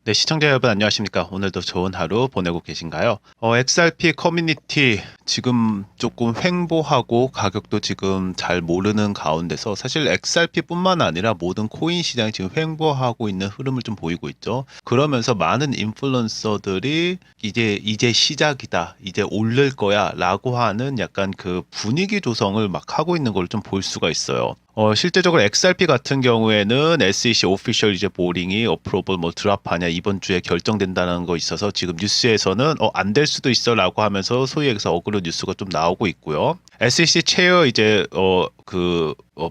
네, 시청자 여러분 안녕하십니까? 오늘도 좋은 하루 보내고 계신가요? XRP 커뮤니티 지금 조금 횡보하고 가격도 지금 잘 모르는 가운데서 사실 XRP뿐만 아니라 모든 코인 시장이 지금 횡보하고 있는 흐름을 좀 보이고 있죠. 그러면서 많은 인플루언서들이 이제 시작이다, 이제 오를 거야라고 하는 약간 그 분위기 조성을 막 하고 있는 걸 좀 볼 수가 있어요. 실제적으로 XRP 같은 경우에는 SEC 오피셜 이제 보링이 어프로벌 뭐 드랍하냐 이번 주에 결정된다는 거 있어서 지금 뉴스에서는 안 될 수도 있어라고 하면서 소위 해서 어그로 뉴스가 좀 나오고 있고요. SEC 체어 이제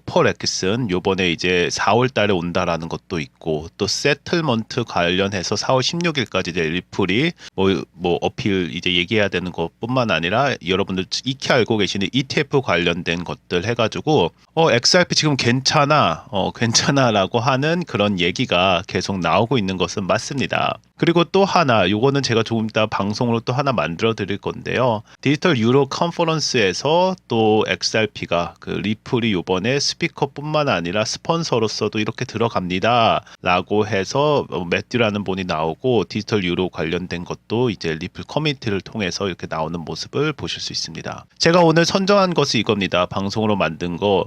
펄 애키슨 요번에 이제 4월 달에 온다라는 것도 있고 또 세틀먼트 관련해서 4월 16일까지 이제 리플이 뭐 어필 이제 얘기해야 되는 것뿐만 아니라 여러분들 익히 알고 계시는 ETF 관련된 것들 해가지고 XRP 지금 괜찮아라고 하는 그런 얘기가 계속 나오고 있는 것은 맞습니다. 그리고 또 하나, 요거는 제가 조금 이따 방송으로 또 하나 만들어 드릴 건데요. 디지털 유로 컨퍼런스에서 또 XRP가 그 리플이 요번에 스피커뿐만 아니라 스폰서로서도 이렇게 들어갑니다. 라고 해서 매튜라는 분이 나오고 디지털 유로 관련된 것도 이제 리플 커뮤니티를 통해서 이렇게 나오는 모습을 보실 수 있습니다. 제가 오늘 선정한 것이 이겁니다. 방송으로 만든 거.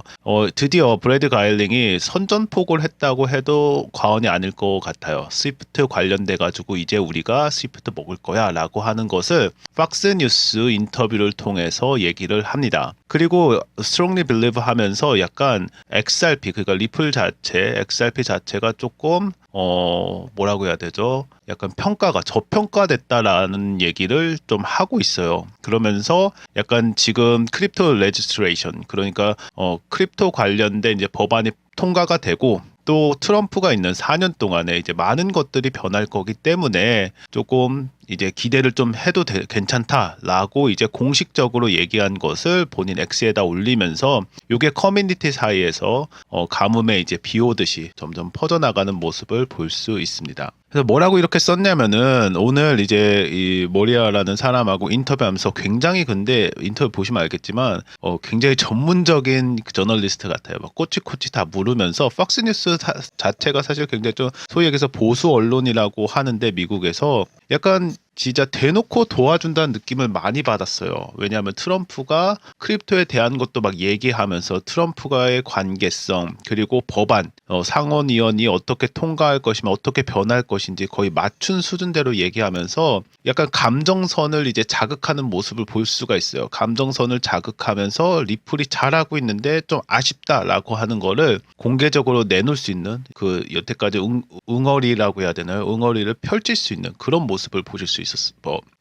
드디어 브래드 가일링이 선전포고를 했다고 해도 과언이 아닐 것 같아요. 스위프트 관련돼 가지고 이제 우리가 스위프트 먹을 거야 라고 하는 것을 팍스뉴스 인터뷰를 통해서 얘기를 합니다. 그리고 strongly believe 하면서 약간 XRP 그러니까 리플 자체 XRP 자체가 조금 뭐라고 해야 되죠? 약간 평가가 저평가됐다라는 얘기를 좀 하고 있어요. 그러면서 약간 지금 크립토 레지스트레이션 그러니까 크립토 관련된 이제 법안이 통과가 되고 또 트럼프가 있는 4년 동안에 이제 많은 것들이 변할 거기 때문에 조금 이제 기대를 좀 해도 괜찮다라고 이제 공식적으로 얘기한 것을 본인 X에다 올리면서 이게 커뮤니티 사이에서 가뭄에 이제 비 오듯이 점점 퍼져나가는 모습을 볼 수 있습니다. 그래서 뭐라고 이렇게 썼냐면은 오늘 이제 이 모리아라는 사람하고 인터뷰하면서 굉장히 근데 인터뷰 보시면 알겠지만 굉장히 전문적인 저널리스트 같아요. 막 꼬치꼬치 다 물으면서 팍스뉴스 자체가 사실 굉장히 좀 소위 얘기해서 보수 언론이라고 하는데 미국에서 약간 진짜 대놓고 도와준다는 느낌을 많이 받았어요. 왜냐하면 트럼프가 크립토에 대한 것도 막 얘기하면서 트럼프와의 관계성 그리고 법안 상원의원이 어떻게 통과할 것이며 어떻게 변할 것인지 거의 맞춘 수준대로 얘기하면서 약간 감정선을 이제 자극하는 모습을 볼 수가 있어요. 감정선을 자극하면서 리플이 잘하고 있는데 좀 아쉽다라고 하는 거를 공개적으로 내놓을 수 있는 그 여태까지 응어리라고 해야 되나요? 응어리를 펼칠 수 있는 그런 모습을 보실 수 있었어요.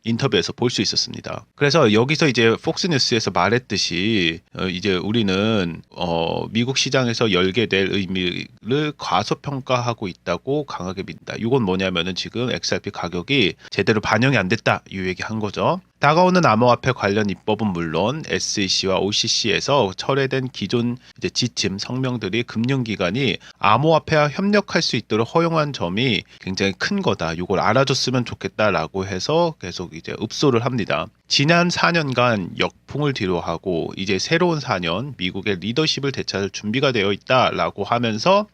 인터뷰에서 볼 수 있었습니다. 그래서 여기서 이제 폭스뉴스에서 말했듯이 이제 우리는 미국 시장에서 열게 될 의미를 과소평가하고 있다고 강하게 믿는다. 이건 뭐냐면은 지금 XRP 가격이 제대로 반영이 안 됐다 이 얘기 한 거죠. 다가오는 암호화폐 관련 입법은 물론 SEC와 OCC에서 철회된 기존 이제 지침 성명들이 금융기관이 암호화폐와 협력할 수 있도록 허용한 점이 굉장히 큰 거다. 이걸 알아줬으면 좋겠다라고 해서 계속 이제 읍소를 합니다. 지난 4년간 역풍을 뒤로하고 이제 새로운 4년 미국의 리더십을 되찾을 준비가 되어 있다라고 하면서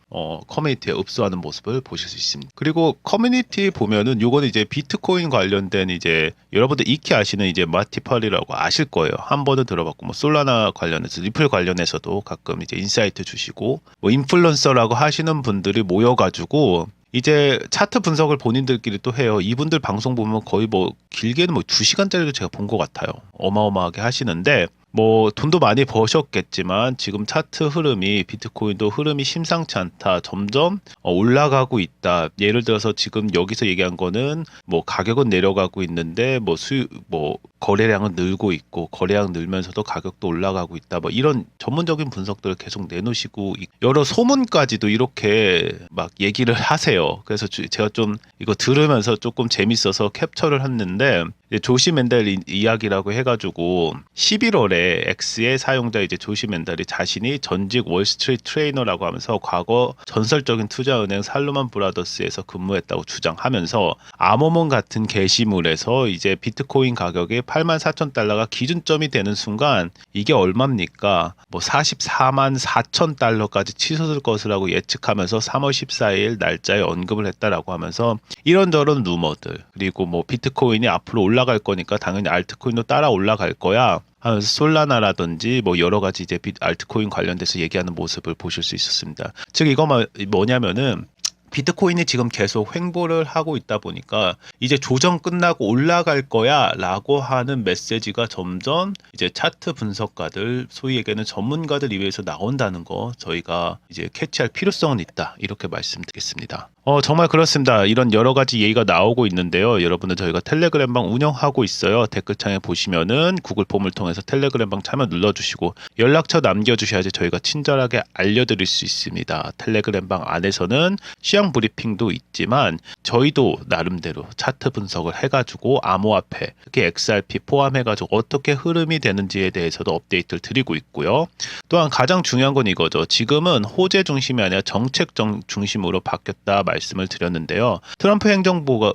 커뮤니티에 읍소하는 모습을 보실 수 있습니다. 그리고 커뮤니티 보면은 요거는 이제 비트코인 관련된 이제 여러분들 익히 아시는 이제 마티펄이라고 아실 거예요. 한 번은 들어봤고 뭐 솔라나 관련해서 리플 관련해서도 가끔 이제 인사이트 주시고 뭐 인플루언서라고 하시는 분들이 모여가지고 이제 차트 분석을 본인들끼리 또 해요. 이분들 방송 보면 거의 뭐 길게는 뭐 2시간짜리도 제가 본 것 같아요. 어마어마하게 하시는데 뭐 돈도 많이 버셨겠지만 지금 차트 흐름이 비트코인도 흐름이 심상치 않다. 점점 올라가고 있다. 예를 들어서 지금 여기서 얘기한 거는 뭐 가격은 내려가고 있는데 뭐 거래량은 늘고 있고 거래량 늘면서도 가격도 올라가고 있다. 뭐 이런 전문적인 분석들을 계속 내놓으시고 여러 소문까지도 이렇게 막 얘기를 하세요. 그래서 제가 좀 이거 들으면서 조금 재밌어서 캡처를 했는데 조시 맨달 이야기라고 해가지고 11월에 X의 사용자 이제 조시 맨달이 자신이 전직 월스트리트 트레이너라고 하면서 과거 전설적인 투자은행 살로만 브라더스에서 근무했다고 주장하면서 아모몬 같은 게시물에서 이제 비트코인 가격이 84,000달러가 기준점이 되는 순간 이게 얼마입니까? 뭐 44만 4천 달러까지 치솟을 것이라고 예측하면서 3월 14일 날짜에 언급을 했다라고 하면서 이런저런 루머들, 그리고 뭐 비트코인이 앞으로 올라갈 거니까 당연히 알트코인도 따라 올라갈 거야 하면서 솔라나라든지 뭐 여러 가지 이제 알트코인 관련돼서 얘기하는 모습을 보실 수 있었습니다. 즉 이거 뭐냐면은 비트코인이 지금 계속 횡보를 하고 있다 보니까 이제 조정 끝나고 올라갈 거야 라고 하는 메시지가 점점 이제 차트 분석가들, 소위 얘기하는 전문가들 입에서 나온다는 거 저희가 이제 캐치할 필요성은 있다, 이렇게 말씀드리겠습니다. 정말 그렇습니다. 이런 여러 가지 얘기가 나오고 있는데요. 여러분들 저희가 텔레그램방 운영하고 있어요. 댓글창에 보시면은 구글 폼을 통해서 텔레그램방 참여 눌러주시고 연락처 남겨주셔야지 저희가 친절하게 알려드릴 수 있습니다. 텔레그램방 안에서는 시황 브리핑도 있지만 저희도 나름대로 차트 분석을 해가지고 암호화폐, 특히 XRP 포함해가지고 어떻게 흐름이 되는지에 대해서도 업데이트를 드리고 있고요. 또한 가장 중요한 건 이거죠. 지금은 호재 중심이 아니라 정책 중심으로 바뀌었다 말씀을 드렸는데요. 트럼프 행정부가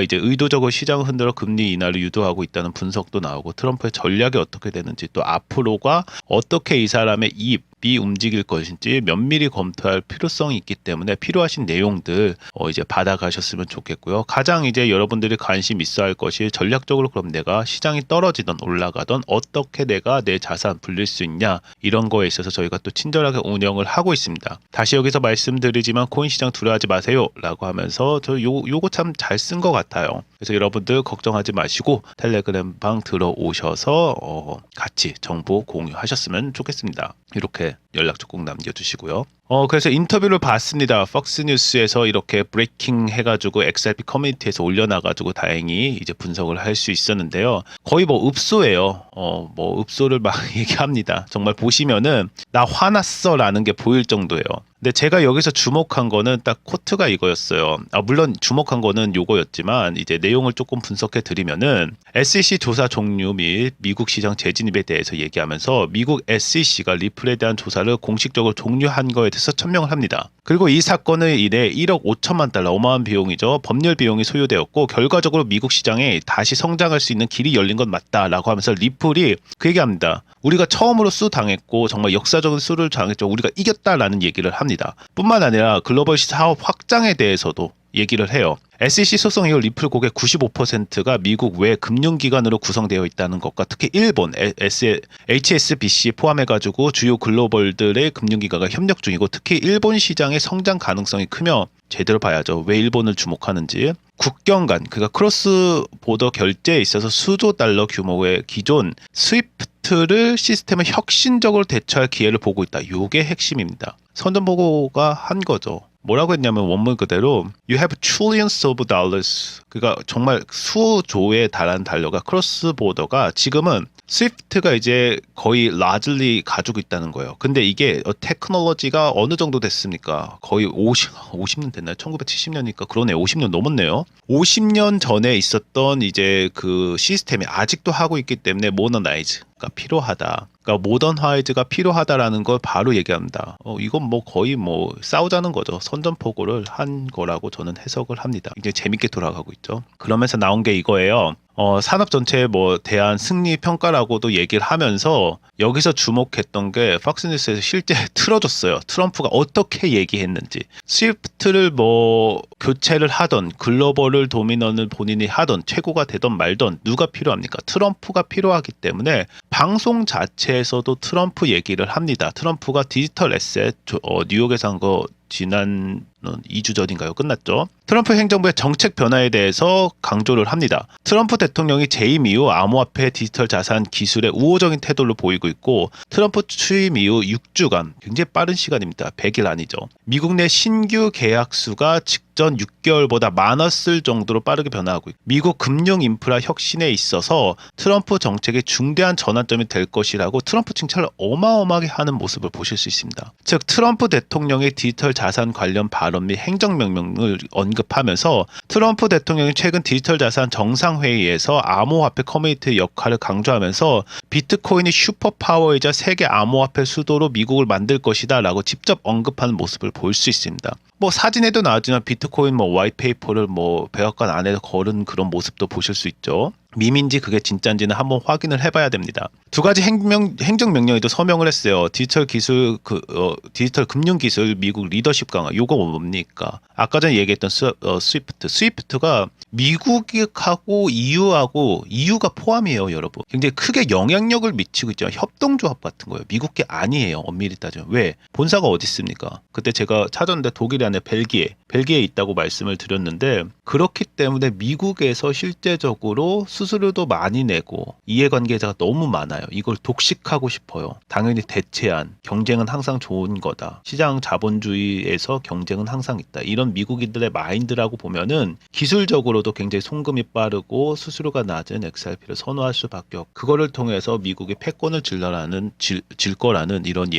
이제 의도적으로 시장을 흔들어 금리 인하를 유도하고 있다는 분석도 나오고 트럼프의 전략이 어떻게 되는지, 또 앞으로가 어떻게 이 사람의 입이 움직일 것인지 면밀히 검토할 필요성이 있기 때문에 필요하신 내용들 이제 받아가셨으면 좋겠고요. 가장 이제 여러분들이 관심 있어 할 것이 전략적으로 그럼 내가 시장이 떨어지던 올라가던 어떻게 내가 내 자산 불릴 수 있냐, 이런 거에 있어서 저희가 또 친절하게 운영을 하고 있습니다. 다시 여기서 말씀드리지만 코인 시장 두려워하지 마세요 라고 하면서 저 요거 참 잘 쓴 것 같아요. 그래서 여러분들 걱정하지 마시고 텔레그램 방 들어오셔서 같이 정보 공유하셨으면 좋겠습니다. 이렇게 연락처 꼭 남겨주시고요. 그래서 인터뷰를 봤습니다. 폭스뉴스에서 이렇게 브레이킹 해가지고 XRP 커뮤니티에서 올려놔가지고 다행히 이제 분석을 할 수 있었는데요. 거의 뭐 읍소예요. 뭐 읍소를 막 얘기합니다. 정말 보시면은 나 화났어 라는 게 보일 정도예요. 근데 제가 여기서 주목한 거는 딱 코트가 이거였어요. 물론 주목한 거는 요거였지만 이제 내용을 조금 분석해 드리면은 SEC 조사 종료 및 미국 시장 재진입에 대해서 얘기하면서 미국 SEC가 리플에 대한 조사를 공식적으로 종료한 거에 대해서 천명을 합니다. 그리고 이 사건을 인해 1억 5천만 달러, 어마어마한 비용이죠. 법률 비용이 소요되었고 결과적으로 미국 시장에 다시 성장할 수 있는 길이 열린 건 맞다라고 하면서 리플이 그 얘기합니다. 우리가 처음으로 수 당했고 정말 역사적인 수를 당했죠. 우리가 이겼다라는 얘기를 합니다. 뿐만 아니라 글로벌 사업 확장에 대해서도 얘기를 해요. SEC 소송 이후 리플 고객 95%가 미국 외 금융기관으로 구성되어 있다는 것과 특히 일본, HSBC 포함해가지고 주요 글로벌들의 금융기관과 협력 중이고 특히 일본 시장의 성장 가능성이 크며 제대로 봐야죠. 왜 일본을 주목하는지. 국경 간, 그러니까 크로스 보더 결제에 있어서 수조 달러 규모의 기존 스위프트를 시스템을 혁신적으로 대처할 기회를 보고 있다. 이게 핵심입니다. 선전보고가 한 거죠. 뭐라고 했냐면 원문 그대로 You have trillions of dollars. 그러니까 정말 수조에 달하는 달러가 크로스 보더가 지금은 스위프트가 이제 거의 largely 가지고 있다는 거예요. 근데 이게 테크놀로지가 어느 정도 됐습니까? 거의 50년 됐나요? 1970년이니까 그러네. 50년 넘었네요. 50년 전에 있었던 이제 그 시스템이 아직도 하고 있기 때문에 모더나이즈가 필요하다. 그러니까 모던화이즈가 필요하다라는 걸 바로 얘기합니다. 이건 뭐 거의 뭐 싸우자는 거죠. 선전포고를 한 거라고 저는 해석을 합니다. 이제 재밌게 돌아가고 있죠. 그러면서 나온 게 이거예요. 산업 전체에 뭐 대한 승리 평가라고도 얘기를 하면서 여기서 주목했던 게 폭스뉴스에서 실제 틀어줬어요. 트럼프가 어떻게 얘기했는지. 스위프트를 뭐 교체를 하던 글로벌을 도미넌을 본인이 하던 최고가 되던 말던 누가 필요합니까? 트럼프가 필요하기 때문에 방송 자체에서도 트럼프 얘기를 합니다. 트럼프가 디지털 에셋 뉴욕에서 한 거 지난 2주 전인가요? 끝났죠. 트럼프 행정부의 정책 변화에 대해서 강조를 합니다. 트럼프 대통령이 재임 이후 암호화폐 디지털 자산 기술에 우호적인 태도를 보이고 있고 트럼프 취임 이후 6주간 굉장히 빠른 시간입니다. 100일 아니죠. 미국 내 신규 계약 수가 직전 6개월보다 많았을 정도로 빠르게 변화하고 있고 미국 금융 인프라 혁신에 있어서 트럼프 정책의 중대한 전환점이 될 것이라고 트럼프 칭찬을 어마어마하게 하는 모습을 보실 수 있습니다. 즉 트럼프 대통령의 디지털 자산 관련 발언 발언 및 행정명령을 언급하면서 트럼프 대통령이 최근 디지털 자산 정상회의에서 암호화폐 커뮤니티의 역할을 강조하면서 비트코인이 슈퍼파워이자 세계 암호화폐 수도로 미국을 만들 것이다 라고 직접 언급하는 모습을 볼 수 있습니다. 뭐 사진에도 나왔지만 비트코인 뭐 화이트페이퍼를 뭐 백악관 안에 걸은 그런 모습도 보실 수 있죠. 밈인지 그게 진짜인지는 한번 확인을 해봐야 됩니다. 두 가지 행정명령에도 서명을 했어요. 디지털 금융기술 미국 리더십 강화. 요거 뭡니까? 아까 전에 얘기했던 스위프트가 미국하고 EU가 포함이에요, 여러분. 굉장히 크게 영향력을 미치고 있죠. 협동조합 같은 거예요. 미국 게 아니에요, 엄밀히 따지면. 왜? 본사가 어디 있습니까? 그때 제가 찾았는데 독일 안에 벨기에 있다고 말씀을 드렸는데, 그렇기 때문에 미국에서 실제적으로 수수료도 많이 내고 이해관계자가 너무 많아요. 이걸 독식하고 싶어요. 당연히 대체한 경쟁은 항상 좋은 거다. 시장 자본주의에서 경쟁은 항상 있다. 이런 미국인들의 마인드라고 보면은 기술적으로도 굉장히 송금이 빠르고 수수료가 낮은 XRP를 선호할 수밖에 없고, 그거를 통해서 미국의 패권을 질 거라는 이런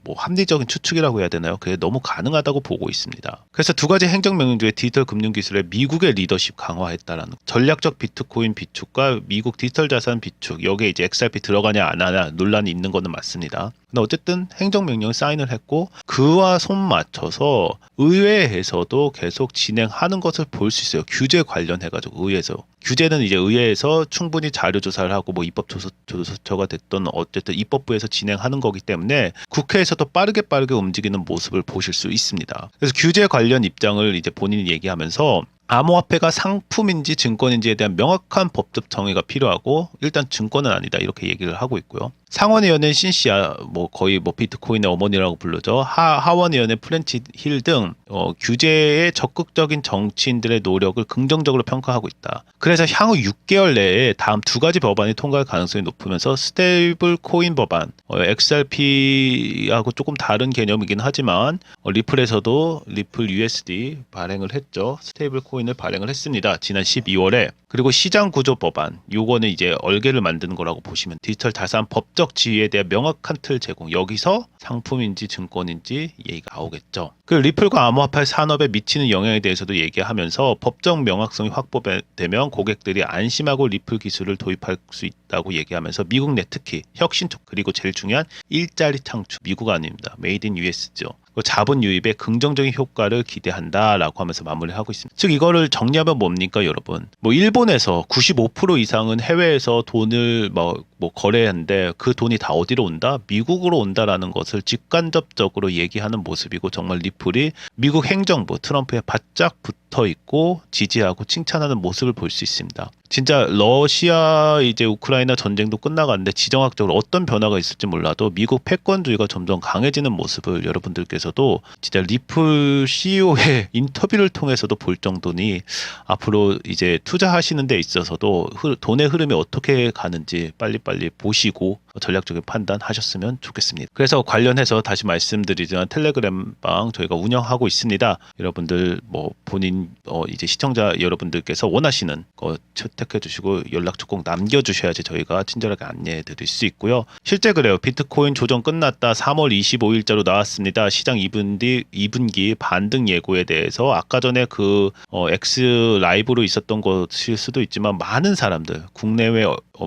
뭐 합리적인 추측이라고 해야 되나요? 그게 너무 가능하다고 보고 있습니다. 그래서 두 가지 행정명령 중에 디지털 금융기술에 미국의 리더십 강화했다라는 전략적 비트코인 비축과 미국 디지털 자산 비축, 여기에 이제 XRP 들어가냐 안 하냐 논란이 있는 거는 맞습니다. 근데 어쨌든 행정명령 사인을 했고, 그와 손맞춰서 의회에서도 계속 진행하는 것을 볼 수 있어요. 규제 관련해가지고 의회에서. 규제는 이제 의회에서 충분히 자료 조사를 하고 뭐 입법 조서가 됐던 어쨌든 입법부에서 진행하는 거기 때문에 국회에서도 빠르게 움직이는 모습을 보실 수 있습니다. 그래서 규제 관련 입장을 이제 본인이 얘기하면서 암호화폐가 상품인지 증권인지에 대한 명확한 법적 정의가 필요하고, 일단 증권은 아니다 이렇게 얘기를 하고 있고요. 상원의원은 신시아, 뭐 거의 뭐 비트코인의 어머니라고 불르죠. 하원의원의 프렌치 힐 등 규제에 적극적인 정치인들의 노력을 긍정적으로 평가하고 있다. 그래서 향후 6개월 내에 다음 두 가지 법안이 통과할 가능성이 높으면서 스테이블 코인 법안, XRP하고 조금 다른 개념이긴 하지만 리플에서도 리플 USD 발행을 했죠. 스테이블 코인을 발행을 했습니다. 지난 12월에. 그리고 시장 구조 법안, 요거는 이제 얼개를 만드는 거라고 보시면, 디지털 자산 법적 지위에 대한 명확한 틀 제공, 여기서 상품인지 증권인지 얘기가 나오겠죠. 그 리플과 암호화폐 산업에 미치는 영향에 대해서도 얘기하면서 법적 명확성이 확보되면 고객들이 안심하고 리플 기술을 도입할 수 있다고 얘기하면서 미국 내 특히 혁신 쪽, 그리고 제일 중요한 일자리 창출, 미국 아닙니다. 메이드 인 US죠. 자본 유입에 긍정적인 효과를 기대한다라고 하면서 마무리하고 있습니다. 즉 이거를 정리하면 뭡니까, 여러분? 뭐 일본에서 95% 이상은 해외에서 돈을 뭐 거래하는데 그 돈이 다 어디로 온다? 미국으로 온다라는 것을 직간접적으로 얘기하는 모습이고, 정말 리플이 미국 행정부 트럼프에 바짝 붙어 있고 지지하고 칭찬하는 모습을 볼 수 있습니다. 진짜 러시아 이제 우크라이나 전쟁도 끝나갔는데 지정학적으로 어떤 변화가 있을지 몰라도 미국 패권주의가 점점 강해지는 모습을 여러분들께서도 진짜 리플 CEO의 인터뷰를 통해서도 볼 정도니, 앞으로 이제 투자하시는 데 있어서도 돈의 흐름이 어떻게 가는지 빨리빨리 보시고 전략적인 판단하셨으면 좋겠습니다. 그래서 관련해서 다시 말씀드리지만 텔레그램방 저희가 운영하고 있습니다. 여러분들 뭐 본인 이제 시청자 여러분들께서 원하시는 거 채택해 주시고 연락처 꼭 남겨주셔야지 저희가 친절하게 안내해 드릴 수 있고요. 실제 그래요. 비트코인 조정 끝났다. 3월 25일자로 나왔습니다. 시장 2분기 반등 예고에 대해서 아까 전에 그 X 라이브로 있었던 것일 수도 있지만, 많은 사람들 국내외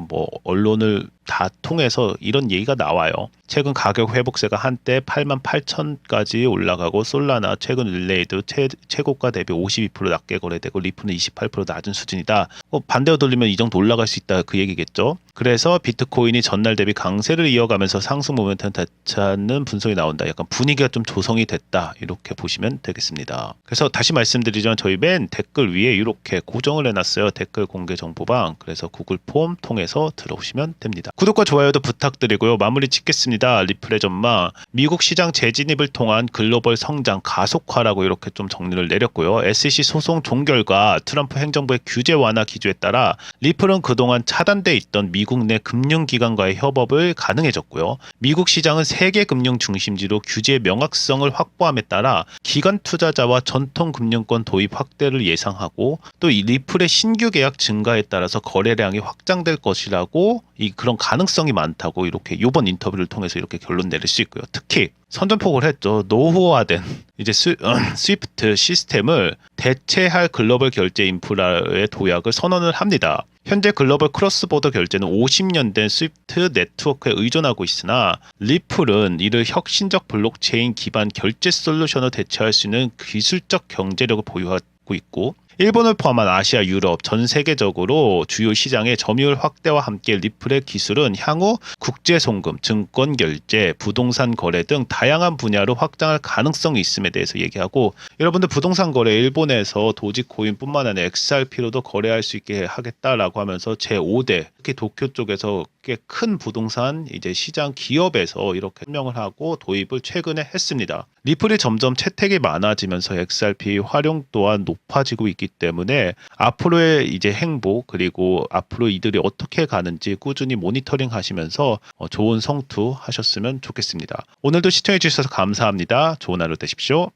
뭐 언론을 다 통해서 이런 얘기가 나와요. 최근 가격 회복세가 한때 88,000까지 올라가고, 솔라나 최근 릴레이도 최고가 대비 52% 낮게 거래되고 리플은 28% 낮은 수준이다. 반대로 돌리면 이 정도 올라갈 수 있다, 그 얘기겠죠. 그래서 비트코인이 전날 대비 강세를 이어가면서 상승 모멘텀을 되찾는 분석이 나온다. 약간 분위기가 좀 조성이 됐다, 이렇게 보시면 되겠습니다. 그래서 다시 말씀드리지만 저희 맨 댓글 위에 이렇게 고정을 해놨어요. 댓글 공개 정보방. 그래서 구글 폼 통해서 들어오시면 됩니다. 구독과 좋아요도 부탁드리고요. 마무리 짓겠습니다. 리플의 전망, 미국 시장 재진입을 통한 글로벌 성장 가속화라고 이렇게 좀 정리를 내렸고요. SEC 소송 종결과 트럼프 행정부의 규제 완화 기조에 따라 리플은 그동안 차단돼 있던 미국 내 금융기관과의 협업을 가능해졌고요. 미국 시장은 세계 금융 중심지로 규제의 명확성을 확보함에 따라 기관 투자자와 전통 금융권 도입 확대를 예상하고, 또 이 리플의 신규 계약 증가에 따라서 거래량이 확장될 것이라고 그런 가능성이 많다고 이렇게 이번 인터뷰를 통해서 이렇게 결론 내릴 수 있고요. 특히 선전포고를 했죠. 노후화된 이제 스위프트 시스템을 대체할 글로벌 결제 인프라의 도약을 선언을 합니다. 현재 글로벌 크로스보더 결제는 50년 된 스위프트 네트워크에 의존하고 있으나 리플은 이를 혁신적 블록체인 기반 결제 솔루션으로 대체할 수 있는 기술적 경제력을 보유하고 있고, 일본을 포함한 아시아, 유럽, 전 세계적으로 주요 시장의 점유율 확대와 함께 리플의 기술은 향후 국제 송금, 증권 결제, 부동산 거래 등 다양한 분야로 확장할 가능성이 있음에 대해서 얘기하고, 여러분들 부동산 거래 일본에서 도지코인뿐만 아니라 XRP로도 거래할 수 있게 하겠다라고 하면서 제5대 특히 도쿄 쪽에서 꽤 큰 부동산 이제 시장 기업에서 이렇게 설명을 하고 도입을 최근에 했습니다. 리플이 점점 채택이 많아지면서 XRP 활용 또한 높아지고 있기 때문에 앞으로의 이제 행보, 그리고 앞으로 이들이 어떻게 가는지 꾸준히 모니터링 하시면서 좋은 성투 하셨으면 좋겠습니다. 오늘도 시청해 주셔서 감사합니다. 좋은 하루 되십시오.